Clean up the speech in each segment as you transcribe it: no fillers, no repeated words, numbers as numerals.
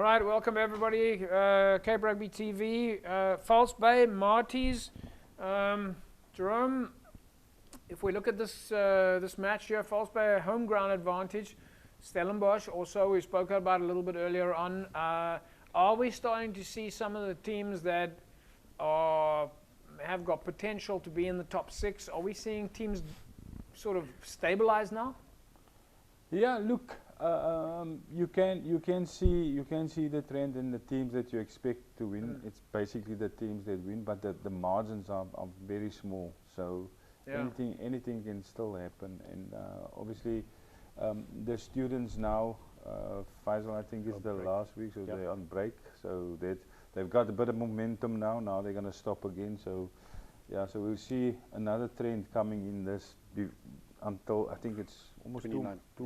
right, welcome everybody. Cape Rugby TV, Falsebay, Martis. Jerome, if we look at this this match here, Falsebay home ground advantage. Stellenbosch also we spoke about a little bit earlier on. Are we starting to see some of the teams that have got potential to be in the top 6? Are we seeing teams sort of stabilize now? Yeah, look, you can see the trend in the teams that you expect to win. It's basically the teams that win, but the margins are very small. So anything can still happen. And obviously, the students now, Faisal I think is the last week, so they're on break. So they've got a bit of momentum now. Now they're going to stop again. So yeah, so we'll see another trend coming in this until I think it's almost two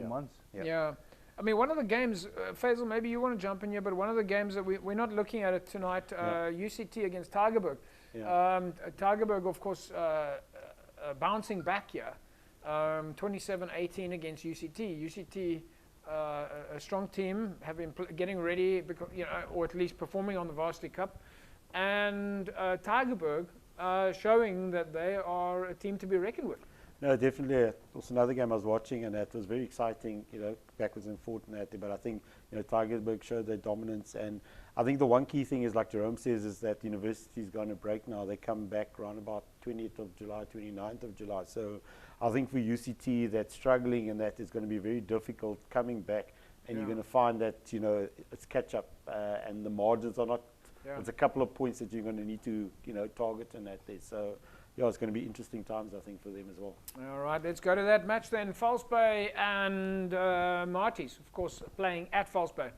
months. Yeah. I mean, one of the games, Faisal, maybe you want to jump in here, but one of the games that we're not looking at it tonight, UCT against Tygerberg. Tygerberg, of course, bouncing back here, 27-18 against UCT. UCT, a strong team, getting ready, because, or at least performing on the Varsity Cup, and Tygerberg showing that they are a team to be reckoned with. No, definitely. It was another game I was watching, and that was very exciting, backwards and forth and that. But I think, Tygerberg showed their dominance. And I think the one key thing is, like Jerome says, is that university's going to break now. They come back around about 20th of July, 29th of July. So I think for UCT, that's struggling, and that is going to be very difficult coming back. And you're going to find that, it's catch up, and the margins are not, there's a couple of points that you're going to need to, target and that there. So, yeah, it's going to be interesting times, I think, for them as well. All right, let's go to that match then. Falsebay and Martis, of course, playing at Falsebay.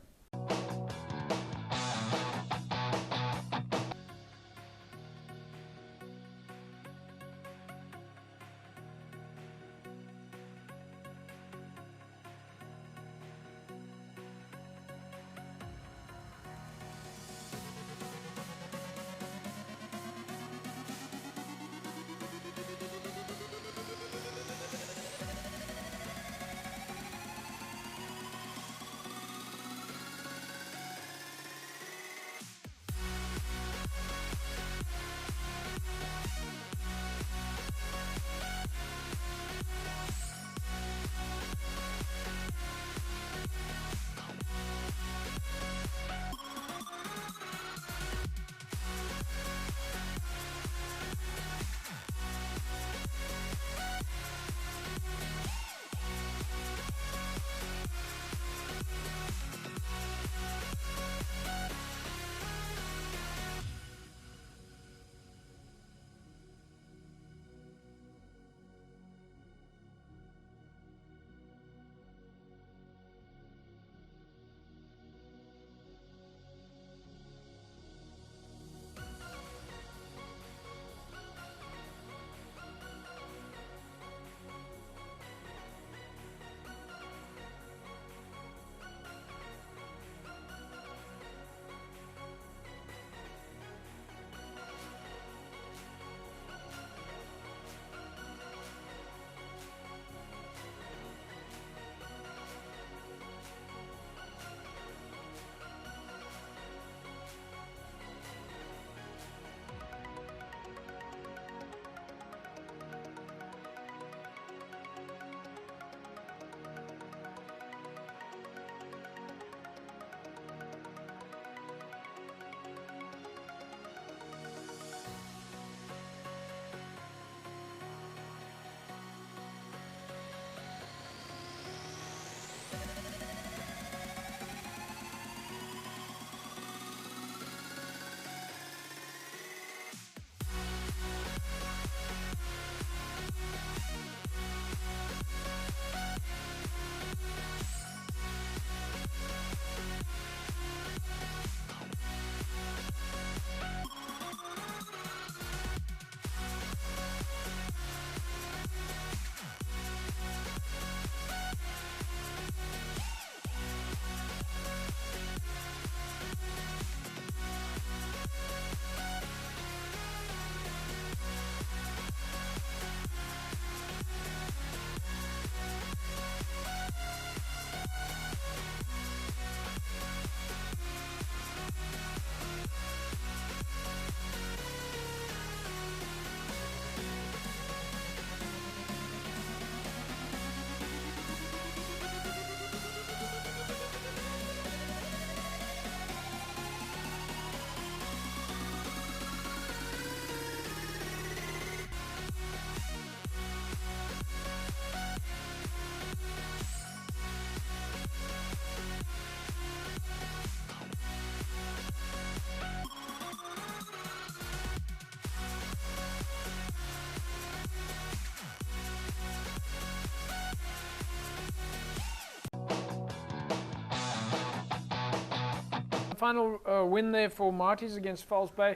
final win there for Martis against Falsebay.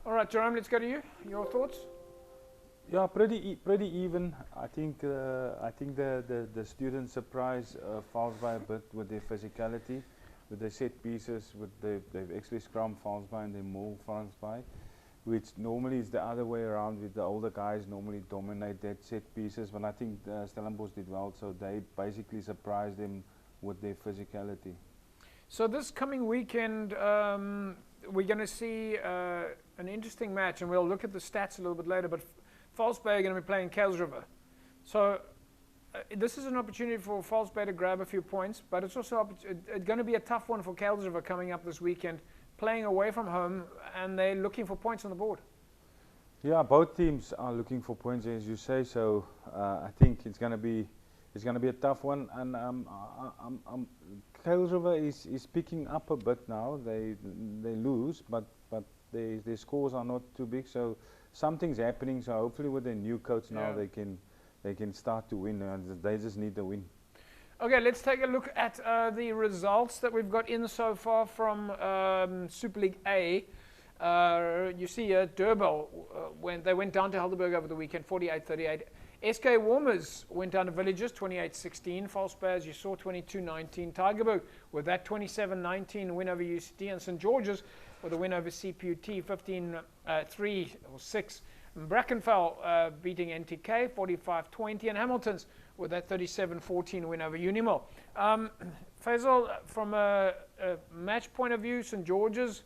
All right, Jerome, let's go to you. Your thoughts? Yeah, pretty even. I think the students surprised Falsebay a bit with their physicality, with their set pieces, with they've actually scrum Falsebay and they move Falsebay, which normally is the other way around. With the older guys normally dominate that set pieces, but I think Stellenbosch did well, so they basically surprised them with their physicality. So this coming weekend, we're going to see an interesting match, and we'll look at the stats a little bit later, but Falsebay are going to be playing River. So this is an opportunity for Falsebay to grab a few points, but it's also going to be a tough one for River coming up this weekend, playing away from home, and they're looking for points on the board. Yeah, both teams are looking for points, as you say. So I think it's going to be a tough one, and River is picking up a bit now. They lose, but their scores are not too big. So something's happening. So hopefully with the new coach now, they can start to win. They just need the win. Okay, let's take a look at the results that we've got in so far from Super League A. You see here, Durban, when they went down to Helderberg over the weekend, 48-38. SK Warmers went down to Villagers, 28-16. Falsebay, as you saw, 22-19. Tygerberg with that 27-19 win over UCT, and St. George's with a win over CPUT, 15-3 or 6. Brackenfell beating NTK, 45-20, and Hamilton's with that 37-14 win over Unimil. Faisal, from a match point of view, St. George's,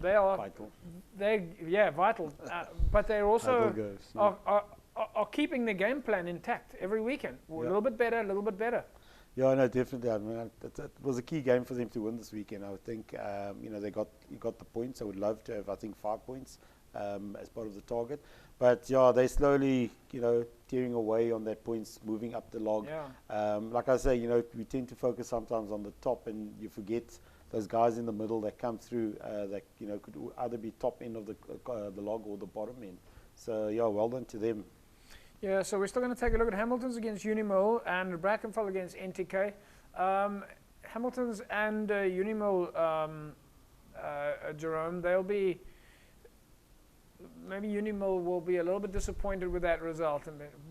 they are Vital. Vital, but they're also Goes, are keeping their game plan intact every weekend. A little bit better, a little bit better. Yeah, no, definitely. I mean, it was a key game for them to win this weekend. I would think, they got the points. I would love to have, I think, 5 points as part of the target. But yeah, they slowly, tearing away on that points, moving up the log. Yeah. Like I say, we tend to focus sometimes on the top, and you forget those guys in the middle that come through that could either be top end of the log or the bottom end. So yeah, well done to them. Yeah, so we're still going to take a look at Hamilton's against Unimil and Brackenfell against NTK. Hamilton's and Unimil, Jerome, maybe Unimil will be a little bit disappointed with that result.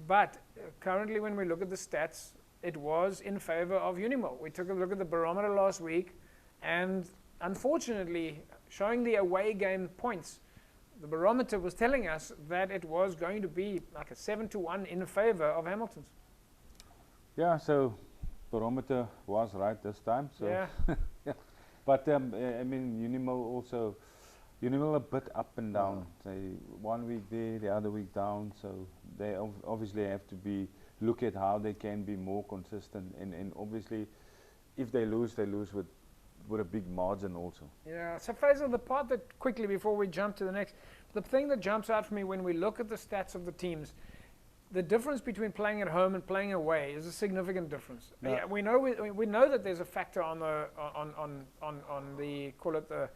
But currently when we look at the stats, it was in favor of Unimil. We took a look at the barometer last week, and unfortunately, showing the away game points, the barometer was telling us that it was going to be like a 7-1 in favor of Hamilton's. Yeah, so barometer was right this time. So yeah. Yeah. But I mean, Unimil a bit up and down. Say 1 week there, the other week down. So they obviously have to look at how they can be more consistent. And obviously, if they lose with a big margin also. Yeah. So Faisal, the part that quickly before we jump to the next, the thing that jumps out for me when we look at the stats of the teams, the difference between playing at home and playing away is a significant difference. No. Yeah, we know that there's a factor on the call it the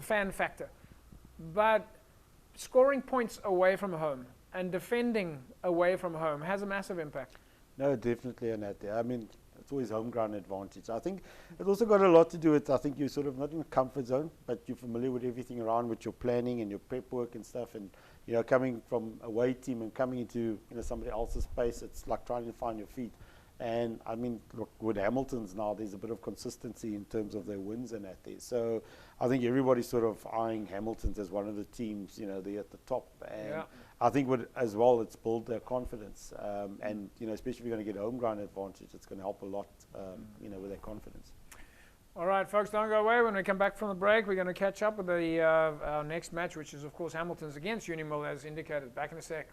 fan factor, but scoring points away from home and defending away from home has a massive impact. No, definitely on that. I mean, it's always home ground advantage. I think it's also got a lot to do with, I think you're sort of not in a comfort zone, but you're familiar with everything around with your planning and your prep work and stuff. And, coming from a away team and coming into, somebody else's space, it's like trying to find your feet. And I mean, look, with Hamilton's now, there's a bit of consistency in terms of their wins and that there. So I think everybody's sort of eyeing Hamilton's as one of the teams, they're at the top. And I think as well, it's built their confidence. And, especially if you're going to get home ground advantage, it's going to help a lot, with their confidence. All right, folks, don't go away. When we come back from the break, we're going to catch up with our next match, which is, of course, Hamilton's against Unimil, as indicated. Back in a sec.